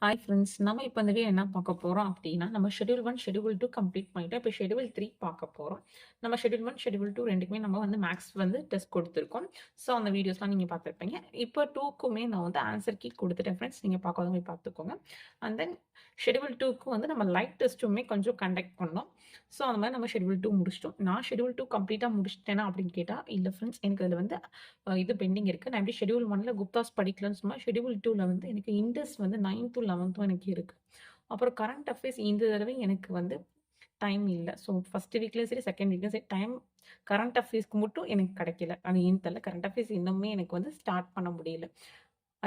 Hi friends, நம்ம இப்போ இந்த வீடியோ என்ன பார்க்க போகிறோம் அப்படின்னா, நம்ம ஷெட்யூல் 1, ஷெட்யூல் 2 கம்ப்ளீட் பண்ணிட்டோம். இப்போ ஷெட்யூல் 3 பார்க்க போகிறோம். நம்ம ஷெட்யூல் 1, ஷெட்யூல் 2 ரெண்டுக்குமே நம்ம வந்து மேக்ஸ் வந்து டெஸ்ட் கொடுத்துருக்கோம். ஸோ அந்த வீடியோஸ்லாம் நீங்கள் பார்த்துருப்பீங்க. இப்போ 2க்குமே நான் வந்து ஆன்சர் கீ கொடுத்துட்டேன் ஃப்ரெண்ட்ஸ். நீங்கள் பார்க்காதவங்க போய் பார்த்துக்கோங்க. அண்ட் தென் ஷெட்யூல் 2க்கு வந்து நம்ம லைவ் டெஸ்ட்டுமே கொஞ்சம் கண்டக்ட் பண்ணோம். ஸோ அந்த மாதிரி நம்ம ஷெட்யூல் 2 முடிச்சிட்டோம். நான் ஷெட்யூல் 2 கம்ப்ளீட்டாக முடிச்சிட்டேனா அப்படின்னு கேட்டால், இல்லை ஃப்ரெண்ட்ஸ், எனக்கு அதில் வந்து இது பெண்டிங் இருக்குது. நான் எப்படி ஷெட்யூல் 1ல குப்தாஸ் படிக்கலன்னு சொன்னால், ஷெட்யூல் 2ல வந்து எனக்கு இண்டஸ் வந்து 9th 11th எனக்கு இருக்குது. அப்புறம் கரண்ட் அஃபேர்ஸ் இந்த தடவை எனக்கு வந்து டைம் இல்ல. ஸோ ஃபர்ஸ்ட் வீக்லயும் சரி, செகண்ட் வீக்லயும் சரி டைம் கரண்ட் அஃபேர்ஸ்க்கு மட்டும் எனக்கு கிடைக்கல. அது ஏன்னு தெரியல. கரண்ட் அஃபேர்ஸ் இன்னுமே எனக்கு வந்து ஸ்டார்ட் பண்ண முடியல.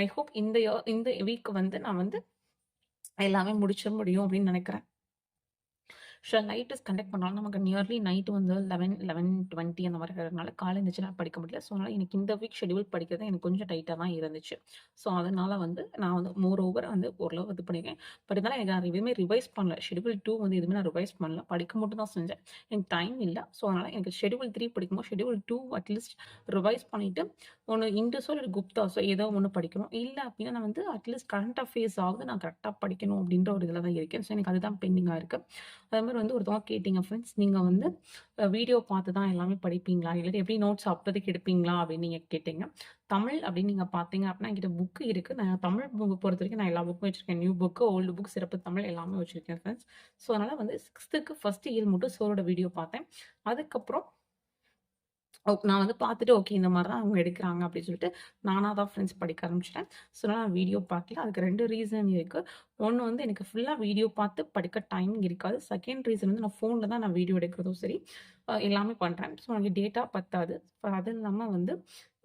ஐ ஹோப் இந்த வீக் வந்து நான் வந்து எல்லாமே முடிச்சிட முடியும் அப்படின்னு நினைக்கிறேன். லைவ் டெஸ்ட் கண்டக்ட் பண்ணாலும் நமக்கு நியர்லி நைட் வந்து 11:20 அந்த மாதிரி இருக்கிறதுனால காலை இருந்துச்சுன்னா படிக்க முடியல. ஸோ அதனால் எனக்கு இந்த வீக் ஷெட்யூல் படிக்கிறது எனக்கு கொஞ்சம் டைட்டாக தான் இருந்துச்சு. ஸோ அதனால் வந்து நான் வந்து மோர் ஓவர் வந்து ஓரளவு இது பண்ணியிருக்கேன். பட் இருந்தாலும் எனக்கு நான் எதுவுமே ரிவைஸ் பண்ணல. ஷெட்யூல் 2 வந்து எதுவுமே நான் ரிவைஸ் பண்ணல. படிக்க மட்டும் தான் செஞ்சேன். எனக்கு டைம் இல்லை. ஸோ அதனால் எனக்கு ஷெட்யூல் 3 படிக்கும்போது ஷெட்யூல் 2 அட்லீஸ்ட் ரிவைஸ் பண்ணிவிட்டு ஒன்று இண்டஸோ இல்லை குப்தாஸோ ஏதோ ஒன்று படிக்கணும். இல்லை அப்படின்னா நான் வந்து அட்லீஸ்ட் கரண்ட் அஃபேர்ஸ் ஆகுது நான் கரெக்டாக படிக்கணும் அப்படின்ற ஒரு இதில் தான் இருக்கேன். ஸோ எனக்கு அதுதான் பெண்டிங்காக இருக்குது. அதே மாதிரி வந்து ஒருத்தவங்க கேட்டீங்க ஃப்ரெண்ட்ஸ், நீங்கள் வந்து வீடியோ பார்த்து தான் எல்லாமே படிப்பீங்களா, இல்லாட்டி எப்படி நோட்ஸ் அப்போதைக்கு எடுப்பீங்களா அப்படின்னு நீங்கள் கேட்டீங்க. தமிழ் அப்படின்னு நீங்கள் பார்த்தீங்க அப்படின்னா என்கிட்ட புக்கு இருக்குது. நான் தமிழ் புக்கு பொறுத்த வரைக்கும் நான் எல்லா புக்கும் வச்சுருக்கேன். நியூ புக்கு, ஓல்டு புக், சிறப்பு தமிழ் எல்லாமே வச்சுருக்கேன் ஃப்ரெண்ட்ஸ். ஸோ அதனால் வந்து 6th ஃபர்ஸ்ட் இயர் மட்டும் சோரோட வீடியோ பார்த்தேன். அதுக்கப்புறம் நான் வந்து பார்த்துட்டு ஓகே இந்த மாதிரி தான் அவங்க எடுக்கிறாங்க அப்படின்னு சொல்லிட்டு நானாக தான் ஃப்ரெண்ட்ஸ் படிக்க ஆரம்பிச்சிட்டேன். ஸோ நான் வீடியோ பார்க்கல. அதுக்கு 2 ரீசன் இருக்குது. ஒன்று வந்து எனக்கு ஃபுல்லாக வீடியோ பார்த்து படிக்க டைம் இருக்காது. செகண்ட் ரீசன் வந்து நான் ஃபோனில் தான் நான் வீடியோ எடுக்கிறதும் சரி எல்லாமே பண்ணுறேன். ஸோ எனக்கு டேட்டா பத்தாது. அது இல்லாமல் வந்து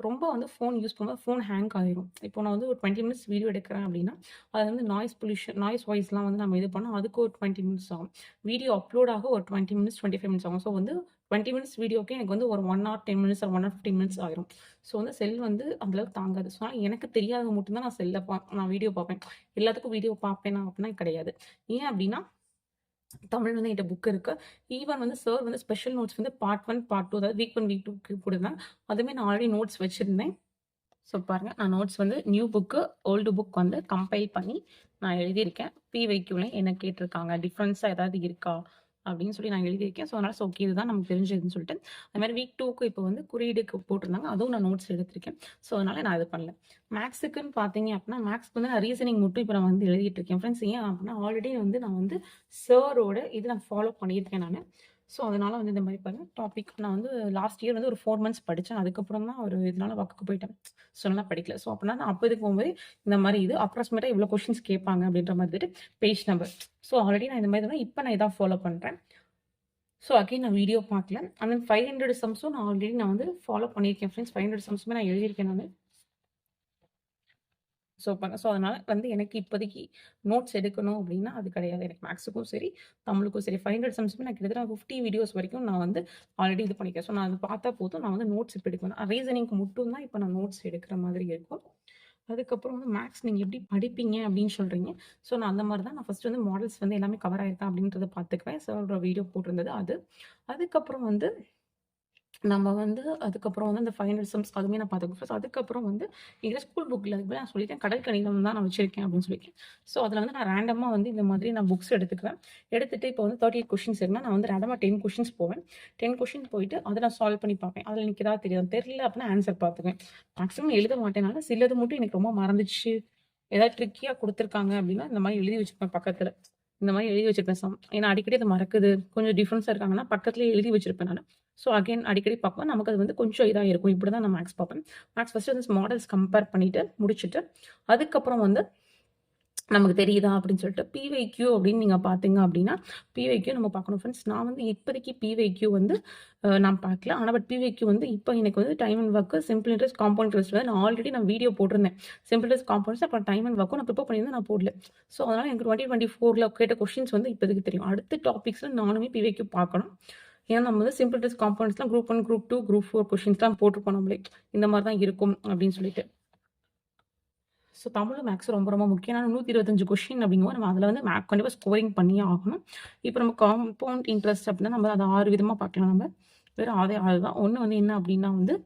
ரொம்ப வந்து ஃபோன் யூஸ் பண்ணும்போது ஃபோன் ஹேங் ஆகிரும். இப்போ நான் வந்து ஒரு 20 மினிட்ஸ் வீடியோ எடுக்கிறேன் அப்படின்னா அது வந்து நாய்ஸ் பொல்யூஷன், நாய்ஸ் வாய்ஸ்லாம் வந்து நம்ம இது பண்ணோம். அதுக்கு ஒரு 20 மினிட்ஸ் ஆகும். வீடியோ அப்லோட் ஆக ஒரு 20 மினிட்ஸ் 25 மினிட்ஸ் ஆகும். ஸோ வந்து 20 மினிட்ஸ் வீடியோக்கே எனக்கு வந்து ஒரு 1 ஹவர் 10 மினிட்ஸ் ஒரு 1 ஹவர் 15 மினிட்ஸ் ஆயிரும். ஸோ வந்து செல் வந்து அந்தளவுக்கு தாங்காது. ஸோ எனக்கு தெரியாதது மட்டும்தான் நான் நான் வீடியோ பார்ப்பேன். எல்லாத்துக்கும் வீடியோ பார்ப்பேனா அப்படின்னா கிடையாது. ஏன் அப்படின்னா தமிழ் வந்து என்கிட்ட புக் இருக்கு. ஈவன் வந்து சார் வந்து ஸ்பெஷல் நோட்ஸ் வந்து பார்ட் 1, பார்ட் 2 அதாவது வீக் 1, வீக் 2க்கு கொடுத்தேன். அதுவுமே நான் ஆல்ரெடி நோட்ஸ் வச்சிருந்தேன். ஸோ பாருங்க, நான் நோட்ஸ் வந்து நியூ புக்கு, ஓல்டு புக் வந்து கம்பைல் பண்ணி நான் எழுதியிருக்கேன். பிவைக்யூலையும் என்ன கேட்டிருக்காங்க, டிஃப்ரென்ஸாக ஏதாவது இருக்கா அப்படின்னு சொல்லி நான் எழுதியிருக்கேன். ஸோ அதனால் ஓகே இதுதான் நமக்கு தெரிஞ்சதுன்னு சொல்லிட்டு அது மாதிரி வீக் 2க்கு இப்போ வந்து குறியீடுக்கு போட்டிருந்தாங்க. அதுவும் நான் நோட்ஸ் எடுத்திருக்கேன். ஸோ அதனால் நான் இது பண்ணல. மேக்ஸுக்குன்னு பார்த்தீங்க அப்படின்னா மேக்ஸ்க்கு வந்து நான் ரீசனிங் மட்டும் இப்போ நான் வந்து எழுதிட்டு இருக்கேன் ஃப்ரெண்ட்ஸ். ஏன் அப்படின்னா ஆல்ரெடி வந்து நான் வந்து சாரோட இது நான் ஃபாலோ பண்ணியிருக்கேன் நான். ஸோ அதனால வந்து இந்த மாதிரி பாருங்க டாபிக் நான் வந்து லாஸ்ட் இயர் வந்து ஒரு 4 மந்த்ஸ் படித்தேன். அதுக்கப்புறம் தான் ஒரு இதனால ஒர்க்குக்கு போயிட்டேன். ஸோ நல்லா படிக்கல. ஸோ அப்படின்னா நான் அப்போ இதுக்கு போகும்போது இந்த மாதிரி இது அப்ராக்சிமேட்டாக இவ்வளோ கொஷின்ஸ் கேட்பாங்க அப்படின்ற மாதிரி பேஜ் நம்பர். ஸோ ஆல்ரெடி நான் இந்த மாதிரி தான் இப்போ நான் இதான் ஃபாலோ பண்ணுறேன். ஸோ அகைன் நான் வீடியோ பார்க்கல. அண்ட் தென் 500 சம்ஸும் நான் ஆல்ரெடி நான் வந்து ஃபாலோ பண்ணியிருக்கேன் ஃப்ரெண்ட்ஸ். 500 சம்ஸுமே நான் எழுதியிருக்கேன் நான். ஸோ அதனால் வந்து எனக்கு இப்போதைக்கு நோட்ஸ் எடுக்கணும் அப்படின்னா அது கிடையாது. எனக்கு மேக்ஸுக்கும் சரி, தமிழுக்கும் சரி 500 சம்ஸுமே நான் கிட்டத்தட்ட 50 வீடியோஸ் வரைக்கும் நான் வந்து ஆல்ரெடி இது பண்ணிக்கிறேன். ஸோ நான் அது பார்த்தா போதும் நான் வந்து நோட்ஸ் இப்போ எடுக்கணும். ரீசனிங்க்கு மட்டும் தான் இப்போ நான் நோட்ஸ் எடுக்கிற மாதிரி இருக்கும். அதுக்கப்புறம் வந்து மேக்ஸ் நீங்கள் எப்படி படிப்பீங்க அப்படின்னு சொல்கிறீங்க. ஸோ நான் அந்த மாதிரி தான் நான் ஃபஸ்ட்டு வந்து மாடல்ஸ் வந்து எல்லாமே கவர் ஆயிருக்கா அப்படின்றத பார்த்துக்குவேன். சாரோட வீடியோ போட்டிருந்தது அது. அதுக்கப்புறம் வந்து நம்ம வந்து அதுக்கப்புறம் வந்து அந்த 500 சம்ஸ் அதுவுமே நான் பார்த்துக்குவேன். அதுக்கப்புறம் வந்து எங்க ஸ்கூல் புக்கில் அதுக்கு நான் சொல்லியிருக்கேன் கடல் கணிதம் தான் நான் வச்சிருக்கேன் அப்படின்னு சொல்லியிருக்கேன். ஸோ அதில் வந்து நான் ரேண்டமாக வந்து இந்த மாதிரி நான் புக்ஸ் எடுத்துக்குவேன். எடுத்துகிட்டு இப்போ வந்து 38 கொஷின்ஸ் இருக்குன்னா நான் வந்து ரேண்டமாக 10 கொஷின்ஸ் போவேன். 10 கொஷின் போயிட்டு அதை நான் சால்வ் பண்ணி பார்ப்பேன். அதில் எனக்கு ஏதாவது தெரியல அப்படின்னா ஆன்சர் பார்த்துக்குவேன். மேக்ஸிமம் எழுத மாட்டேனால சிலது மட்டும் எனக்கு ரொம்ப மறந்துச்சு, ஏதாவது ட்ரிக்கியாக கொடுத்துருக்காங்க அப்படின்னா இந்த மாதிரி எழுதி வச்சுப்பேன் பக்கத்தில். இந்த மாதிரி எழுதி வச்சிருப்பேன் சம். ஏன்னா அடிக்கடி அது மறக்குது, கொஞ்சம் டிஃப்ரென்ஸாக இருக்காங்கன்னா பக்கத்துலேயே எழுதி வச்சிருப்பேன் நான். ஸோ அகைன் அடிக்கடி பார்ப்பேன். நமக்கு அது வந்து கொஞ்சம் இதாக இருக்கும். இப்படி தான் நான் மேக்ஸ் பார்ப்பேன். மேக்ஸ் ஃபஸ்ட்டு வந்து மாடல்ஸ் கம்பேர் பண்ணிவிட்டு முடிச்சுட்டு அதுக்கப்புறம் வந்து நமக்கு தெரியுதா அப்படின்னு சொல்லிட்டு பிவைக்யூ அப்படின்னு நீங்கள் பார்த்தீங்க அப்படின்னா பிவைக்யூ நம்ம பார்க்கணும் ஃப்ரெண்ட்ஸ். நான் வந்து இப்போதைக்கு பிவைக்யூ வந்து நான் பார்க்கல. ஆனால் பட் பிவைக்யூ வந்து இப்போ எனக்கு வந்து time and work, simple interest, compound interest வந்து நான் ஆல்ரெடி நான் வீடியோ போட்டிருந்தேன். சிம்பிள் இன்ட்ரெஸ்ட், காம்பவுண்ட்ஸ் அப்புறம் டைம் அண்ட் ஒர்க்கும் நான் ப்ரிப்பேர் பண்ணியிருந்தேன். நான் போடல. ஸோ அதனால் எனக்கு 2024 கேட்ட கொஷின்ஸ் வந்து இப்போதைக்கு தெரியும். அடுத்த டாபிக்ஸில் நானுமே பிவைக்யூ பார்க்கணும். ஏன்னா நம்ம வந்து சிம்பிள் இன்ட்ரெஸ்ட், காம்பவுண்ட்ஸ்லாம் குரூப் 1, குரூப் 2, குரூப் 4 கொஷின்ஸ்லாம் போட்டிருப்போம் நம்மளே. இந்த மாதிரி தான் இருக்கும் அப்படின்னு சொல்லிட்டு. ஸோ தமிழ் மேக்ஸ் ரொம்ப ரொம்ப முக்கியம். ஏன்னா 125 கொஷின் அப்படிங்கும்போது நம்ம அதில் வந்து கண்டிப்பாக ஸ்கோரிங் பண்ணியே ஆகணும். இப்போ நம்ம காம்பவுண்ட் இன்ட்ரெஸ்ட் அப்படின்னா நம்ம அதை 6 விதமாக பார்க்கலாம். நம்ம வெறும் அதே 6 தான். ஒன்று வந்து என்ன அப்படின்னா வந்து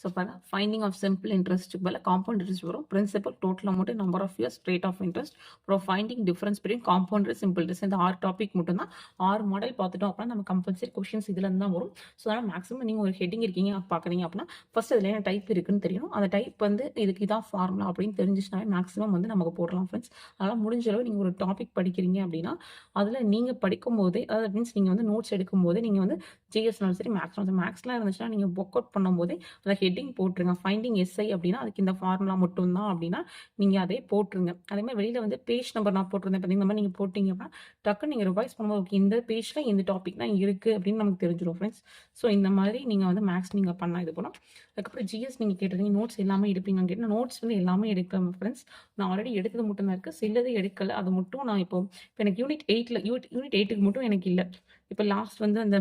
ஸோ பாருங்க, ஃபைண்டிங் ஆஃப் சிம்பிள் இன்ட்ரெஸ்ட்டுக்கு பதிலா காம்பவுண்ட் இன்ட்ரெஸ்ட் வரும். Principal, total amount, number of years, rate of interest, அப்புறம் finding difference between compound interest, simple interest. இந்த 6 டாபிக் மட்டும் தான். 6 மாடல் பார்த்துட்டோம் அப்படின்னா நம்ம கம்பல்சரி கொஷின்ஸ் இதுலேருந்து தான் வரும். ஸோ அதனால் மேக்ஸிமம் நீங்கள் ஒரு ஹெட்டிங் இருக்கீங்க பார்க்குறீங்க அப்படின்னா ஃபர்ஸ்ட் அதில் என்ன டைப் இருக்குன்னு தெரியணும். அந்த டைப் வந்து இதுக்கு இதான் ஃபார்முலா அப்படின்னு தெரிஞ்சிச்சுனாலே மேக்ஸிமம் வந்து நமக்கு போடலாம் ஃப்ரெண்ட்ஸ். அதனால் முடிஞ்ச அளவு நீங்கள் ஒரு டாபிக் படிக்கிறீங்க அப்படின்னா அதில் நீங்கள் படிக்கும் போதே, அதாவது மீன்ஸ் நீங்கள் வந்து நோட்ஸ் எடுக்கும் போதே நீங்கள் வந்து ஜிஎஸ்னாலும் சரி மேக்ஸ்லாம் இருந்துச்சுன்னா நீங்கள் ஒர்க் அவுட் பண்ணும்போதே அதை ஹெட்டிங் போட்டுருங்க. ஃபைண்டிங் எஸ்ஐ அப்படின்னா அதுக்கு இந்த ஃபார்முலா மட்டும் தான் அப்படின்னா நீங்கள் அதே போட்டுருங்க. அதே மாதிரி வெளியில் வந்து பேஜ் நம்பர் நான் போட்டிருந்தேன் பார்த்தீங்கன்னா, இந்த மாதிரி நீங்கள் போட்டிங்க அப்படின்னா டக்குன்னு நீங்கள் ரிவைஸ் பண்ணும்போது ஓகே இந்த பேஜில் இந்த டாபிக் தான் இருக்குது அப்படின்னு நமக்கு தெரிஞ்சிடும் ஃப்ரெண்ட்ஸ். ஸோ இந்த மாதிரி நீங்கள் வந்து மேக்ஸ் நீங்கள் பண்ணலாம் இது போனால். அதுக்கப்புறம் ஜிஎஸ் நீங்கள் கேட்டிருந்தீங்க நோட்ஸ் எல்லாமே எடுப்பீங்கன்னு கேட்டால் நோட்ஸ் வந்து எல்லாமே எடுக்கிறேன் ஃப்ரெண்ட்ஸ். நான் ஆல்ரெடி எடுத்தது மட்டும் தான் இருக்குது, சிலது எடுக்கலை. அது மட்டும் நான் இப்போ எனக்கு யூனிட் 8க்கு மட்டும் எனக்கு இல்லை. இப்போ லாஸ்ட் வந்து அந்த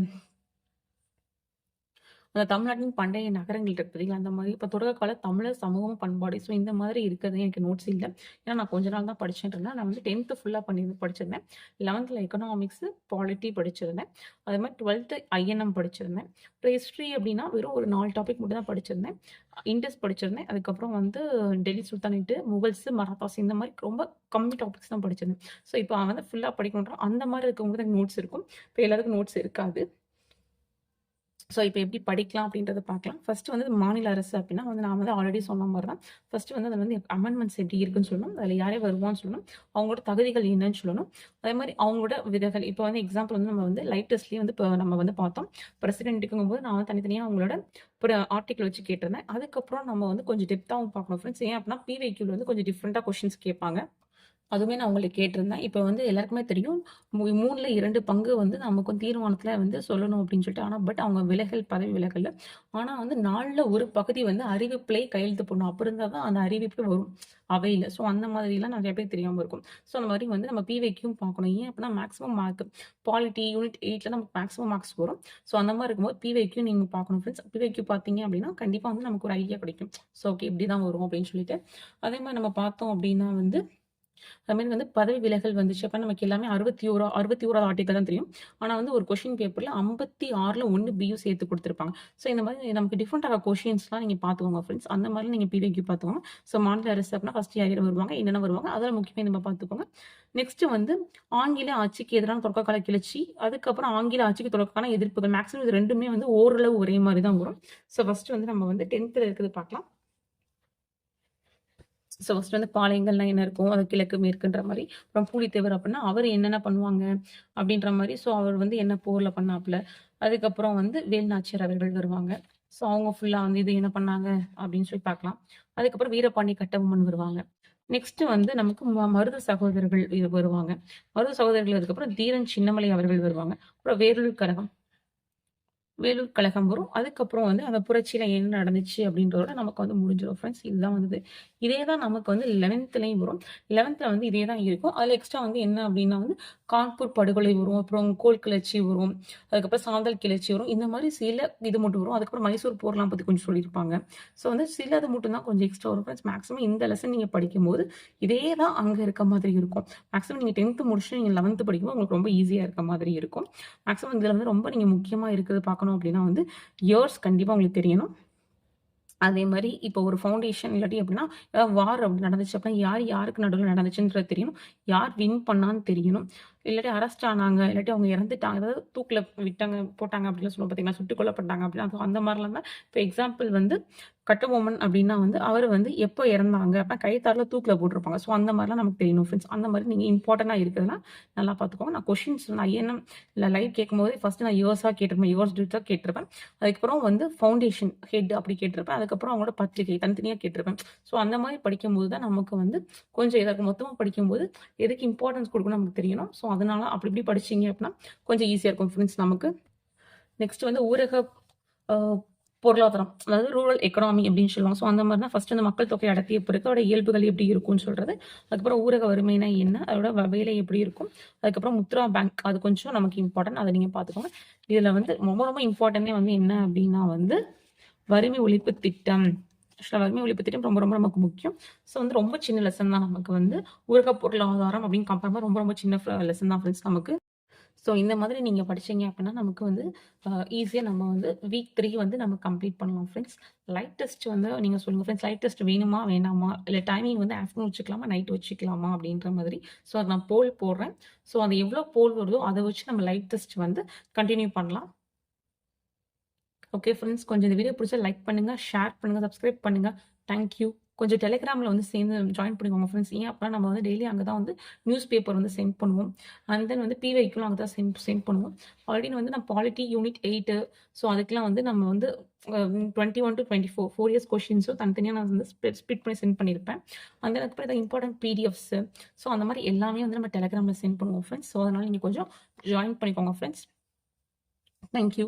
தமிழ்நாட்டின் பண்டைய நகரங்கள் இருக்கு பார்த்தீங்களா, அந்த மாதிரி இப்போ தொடக்க கால தமிழர் சமூகம் பண்பாடு. ஸோ இந்த மாதிரி இருக்கிறது எனக்கு நோட்ஸ் இல்லை. ஏன்னா நான் கொஞ்ச நாள் தான் படிச்சுட்டு இருந்தேன். நான் வந்து 10th ஃபுல்லாக படிச்சிருந்தேன். 11th economics polity படிச்சிருந்தேன். அதே மாதிரி 12th ஐஎன்எம் படிச்சிருந்தேன். அப்புறம் ஹிஸ்ட்ரி அப்படின்னா வெறும் ஒரு 4 டாபிக் மட்டும் தான் படிச்சிருந்தேன். இண்டஸ் படிச்சிருந்தேன். அதுக்கப்புறம் வந்து டெல்லி சுல்தானேட்டு, முகல்ஸ், மராத்தாஸ் இந்த மாதிரி ரொம்ப கம்மி டாபிக்ஸ் தான் படிச்சிருந்தேன். ஸோ இப்போ வந்து ஃபுல்லாக படிக்கணுன்ற அந்த மாதிரி இருக்கவங்களுக்கு நோட்ஸ் இருக்கும். இப்போ எல்லாத்துக்கும் நோட்ஸ் இருக்காது. ஸோ இப்போ எப்படி படிக்கலாம் அப்படின்றத பார்க்கலாம். ஃபர்ஸ்ட் வந்து மாநில அரசு அப்படின்னா வந்து நான் வந்து ஆல்ரெடி சொன்ன மாதிரி தான். ஃபர்ஸ்ட் வந்து அதில் வந்து அமெண்ட்மெண்ட்ஸ் எப்படி இருக்குன்னு சொல்லணும். அதில் யாரே வருவான்னு சொல்லணும். அவங்களோட தகுதிகள் என்னன்னு சொல்லணும். அதே மாதிரி அவங்களோட விதைகள். இப்போ வந்து எக்ஸாம்பிள் வந்து நம்ம வந்து லைட் டெஸ்ட்லேயே வந்து இப்போ நம்ம வந்து பார்த்தோம். பிரசிடென்ட்டுக்குங்கும்போது நான் வந்து தனித்தனியாக அவங்களோட ஒரு ஆர்டிக்கல் வச்சு கேட்டிருந்தேன். அதுக்கப்புறம் நம்ம வந்து கொஞ்சம் டெப்த்தாகவும் பார்க்கணும் ஃப்ரெண்ட்ஸ். ஏன் அப்படின்னா பிவைக்யூவில் வந்து கொஞ்சம் டிஃப்ரெண்ட்டாக கொஷின்ஸ் கேட்பாங்க. அதுவுமே நான் உங்களுக்கு கேட்டிருந்தேன். இப்போ வந்து எல்லாருக்குமே தெரியும் 3ல 2 பங்கு வந்து நமக்கு வந்து தீர்மானத்துல வந்து சொல்லணும் அப்படின்னு சொல்லிட்டு. ஆனா அவங்க பதவி விலகல்ல. ஆனா வந்து 4ல ஒரு பகுதி வந்து அறிவிப்புலயே கையெழுத்து போடணும். அப்ப இருந்தா தான் அந்த அறிவிப்பு வரும் அவையில. ஸோ அந்த மாதிரிலாம் நிறைய பேர் தெரியாம இருக்கும். ஸோ அந்த மாதிரி வந்து நம்ம பிவைக்யூவும் பார்க்கணும். ஏன் அப்படின்னா மேக்ஸிமம் மார்க் பாலிட்டி யூனிட் 8ல நமக்கு மேக்ஸிமம் மார்க்ஸ் வரும். ஸோ அந்த மாதிரி இருக்கும்போது பிவைக்யூ நீங்க பார்க்கணும் ஃப்ரெண்ட்ஸ். பிவைக்யூ பார்த்தீங்க அப்படின்னா கண்டிப்பா வந்து நமக்கு ஒரு ஐடியா கிடைக்கும். ஸோ ஓகே இப்படிதான் வரும் அப்படின்னு சொல்லிட்டு. அதே மாதிரி நம்ம பார்த்தோம் அப்படின்னா வந்து அதுமாரி வந்து பதவி விலகல் வந்துச்சு அப்ப நமக்கு எல்லாமே 61வது ஆர்டிக்கல் தான் தெரியும். ஆனா வந்து ஒரு கொஸ்டின் பேப்பர்ல 56ல 1 பியும் சேர்த்து கொடுத்துருப்பாங்க. ஸோ இந்த மாதிரி நமக்கு டிஃப்ரெண்டான கொஷின்ஸ்லாம் நீங்க பார்த்துக்கோங்க ஃப்ரெண்ட்ஸ். அந்த மாதிரி நீங்க பிவைக்யூ பார்த்துக்கோங்க. ஸோ மாநில அரசு அப்படின்னா ஃபர்ஸ்ட் யார் வருவாங்க, என்னென்ன வருவாங்க, அதெல்லாம் முக்கியமாக நம்ம பார்த்துக்கோங்க. நெக்ஸ்ட் வந்து ஆங்கில ஆட்சிக்கு எதிரான தொடக்ககால கிளர்ச்சி, அதுக்கப்புறம் ஆங்கில ஆட்சிக்கு தொடக்கான எதிர்ப்புகள். மேக்ஸிமம் இது ரெண்டுமே வந்து ஓரளவு ஒரே மாதிரி தான் வரும். ஸோ ஃபர்ஸ்ட் வந்து நம்ம வந்து 10th இருக்குது பார்க்கலாம். ஸோ ஃபர்ஸ்ட் வந்து பாளையங்கள்னா என்ன இருக்கும், அது கிழக்கு மேற்குன்ற மாதிரி. அப்புறம் பூலித்தேவர் அப்படின்னா அவர் என்னென்ன பண்ணுவாங்க அப்படின்ற மாதிரி. ஸோ அவர் வந்து என்ன போரில் பண்ணாப்புல. அதுக்கப்புறம் வந்து வேல்நாச்சியார் அவர்கள் வருவாங்க. ஸோ அவங்க ஃபுல்லாக வந்து இது என்ன பண்ணாங்க அப்படின்னு சொல்லி பார்க்கலாம். அதுக்கப்புறம் வீரபாண்டி கட்டபொம்மன் வருவாங்க. நெக்ஸ்ட் வந்து நமக்கு மருது சகோதரர்கள் வருவாங்க. மருது சகோதரர்கள் அதுக்கப்புறம் தீரன் சின்னமலை அவர்கள் வருவாங்க. அப்புறம் வேலூர் கழகம் வரும். அதுக்கப்புறம் வந்து அந்த புரட்சியில என்ன நடந்துச்சு அப்படின்றதோட நமக்கு வந்து முடிஞ்சிடும் ஃப்ரெண்ட்ஸ். இதுதான் வந்தது. இதே தான் நமக்கு வந்து 11த்லையும் வரும். 11த்ல வந்து இதே தான் இருக்கும். அதில் எக்ஸ்ட்ரா வந்து என்ன அப்படின்னா வந்து கான்பூர் படுகொலை வரும். அப்புறம் கோல் கிளர்ச்சி வரும். அதுக்கப்புறம் சாந்தல் கிளர்ச்சி வரும். இந்த மாதிரி சில இது மட்டும் வரும். அதுக்கப்புறம் மைசூர் போர்லாம் பற்றி கொஞ்சம் சொல்லியிருப்பாங்க. ஸோ வந்து சிலது மட்டும் தான் கொஞ்சம் எக்ஸ்ட்ரா வரும் ஃப்ரெண்ட்ஸ். மேக்ஸிமம் இந்த லெசன் நீங்கள் படிக்கும்போது இதே தான் அங்கே இருக்க மாதிரி இருக்கும். மேக்ஸிமம் நீங்கள் 10th முடிச்சுட்டு நீங்கள் 11th படிக்கும்போது உங்களுக்கு ரொம்ப ஈஸியாக இருக்க மாதிரி இருக்கும். மேக்ஸிமம் இதில் வந்து ரொம்ப நீங்கள் முக்கியமாக இருக்கிறது பார்க்கணும் அப்படின்னா வந்து இயர்ஸ் கண்டிப்பாக உங்களுக்கு தெரியணும். அதே மாதிரி இப்போ ஒரு ஃபவுண்டேஷன் இல்லாட்டி அப்படின்னா வார் அப்படி நடந்துச்சு அப்படின்னா யாருக்கு நடுவில் நடந்துச்சுன்றது தெரியணும். யார் வின் பண்ணான்னு தெரியணும். இல்லாட்டி அரெஸ்ட் ஆனாங்க, இல்லாட்டி அவங்க இறந்துட்டாங்க, அதாவது தூக்கில் போட்டாங்க அப்படின்னு சொல்லுவோம் பார்த்தீங்களா, சுட்டுக் கொல்லப்பட்டாங்க அப்படின்னா அந்த மாதிரிலாம் தான். இப்போ எக்ஸாம்பிள் வந்து கட்டபொம்மன் அப்படின்னா வந்து அவர் வந்து எப்போ இறந்தாங்க அப்படின்னா கைத்தாரில் தூக்கில் போட்டிருப்பாங்க. ஸோ அந்த மாதிரிலாம் நமக்கு தெரியணும் ஃப்ரெண்ட்ஸ். அந்த மாதிரி நீங்கள் இம்பார்ட்டண்டாக இருக்குதுன்னா நல்லா பார்த்துக்கோங்க. நான் கொஷின்ஸ் நான் ஐஎன்எம் இல்லை லைவ் கேட்கும்போது ஃபர்ஸ்ட் நான் இயர்ஸாக கேட்டிருப்பேன், இயர்ஸ் டேட்டாக கேட்டிருப்பேன். அதுக்கப்புறம் வந்து ஃபவுண்டேஷன் ஹெட் அப்படி கேட்டிருப்பேன். அதுக்கப்புறம் அவங்களோட பத்திரிகை தனித்தனியாக கேட்டிருப்பேன். ஸோ அந்த மாதிரி படிக்கும்போது தான் நமக்கு வந்து கொஞ்சம் எதாவது மொத்தமாக படிக்கும்போது எதுக்கு இம்பார்ட்டன்ஸ் கொடுக்கணும் நமக்கு தெரியணும். ஸோ அதனால அப்படி இப்படி படிச்சிங்க அப்படின்னா கொஞ்சம் ஈஸியாக இருக்கும் ஃப்ரெண்ட்ஸ் நமக்கு. நெக்ஸ்ட் வந்து ஊரக பொருளாதாரம், அதாவது ரூரல் எக்கனாமி அப்படின்னு சொல்லுவாங்க. ஸோ அந்த மாதிரி தான் ஃபர்ஸ்ட் அந்த மக்கள் தொகை அடர்த்தி எப்படி இருக்கு, அதோட இயல்புகள் எப்படி இருக்கும்னு சொல்றது. அதுக்கப்புறம் ஊரக வறுமைனா என்ன, அதோட வேலை எப்படி இருக்கும். அதுக்கப்புறம் முத்ரா பேங்க், அது கொஞ்சம் நமக்கு இம்பார்ட்டன்ட், அதை நீங்கள் பார்த்துக்கோங்க. இதில் வந்து ரொம்ப ரொம்ப இம்பார்ட்டன்டே வந்து என்ன அப்படின்னா வந்து வறுமை ஒழிப்பு திட்டம். ஆக்சுவலாக வறுமை ஒழிப்பு திட்டம் ரொம்ப ரொம்ப நமக்கு முக்கியம். ஸோ வந்து ரொம்ப சின்ன லெசன் தான் நமக்கு வந்து ஊரக பொருளாதாரம் அப்படின்னு கம்பேர் ரொம்ப ரொம்ப சின்ன லெசன் தான் ஃப்ரெண்ட்ஸ் நமக்கு. ஸோ இந்த மாதிரி நீங்கள் படிச்சீங்க அப்படின்னா நமக்கு வந்து ஈஸியாக நம்ம வந்து வீக் 3 வந்து நம்ம கம்ப்ளீட் பண்ணலாம் ஃப்ரெண்ட்ஸ். லைட் டெஸ்ட் வந்து நீங்கள் சொல்லுங்கள் ஃப்ரெண்ட்ஸ், லைட் டெஸ்ட் வேணுமா வேணாமா, இல்லை டைமிங் வந்து ஆஃப்டர்நூன் வச்சுக்கலாமா நைட் வச்சுக்கலாமா அப்படின்ற மாதிரி. ஸோ அது நான் போல் போடுறேன். ஸோ அது எவ்வளோ போல் வருதோ அதை வச்சு நம்ம லைட் டெஸ்ட் வந்து கண்டினியூ பண்ணலாம். ஓகே ஃப்ரெண்ட்ஸ், கொஞ்சம் இந்த வீடியோ பிடிச்சா லைக் பண்ணுங்கள், ஷேர் பண்ணுங்கள், சப்ஸ்கிரைப் பண்ணுங்கள். தேங்க்யூ. கொஞ்சம் டெலிகிராமில் வந்து சேர்ந்து ஜாயின் பண்ணிக்கோங்க ஃப்ரெண்ட்ஸ். ஏன் அப்படின்னா நம்ம வந்து டெய்லி அங்கே தான் வந்து நியூஸ் பேப்பர் வந்து சென்ட் பண்ணுவோம். அண்ட் தென் வந்து பிவைக்கும் அங்கே தான் சென்ட் பண்ணுவோம். ஆல்ரெடி வந்து நான் பாலிட்டி யூனிட் 8 ஸோ அதுக்கெலாம் வந்து நம்ம வந்து 21 to 24 4 இயர்ஸ் கொஷின்ஸும் தனித்தனியாக நான் வந்து ஸ்பிட் பண்ணி சென்ட் பண்ணியிருப்பேன். அந்த அதுக்கப்புறம் ஏதாவது இம்பார்ட்டன்ட் பிடிஎஃப்ஸ் ஸோ அந்த மாதிரி எல்லாமே வந்து நம்ம டெலிகிராமில் சென்ட் பண்ணுவோம் ஃப்ரெண்ட்ஸ். ஸோ அதனால் நீங்கள் கொஞ்சம் ஜாயின் பண்ணிக்கோங்க ஃப்ரெண்ட்ஸ். தேங்க்யூ.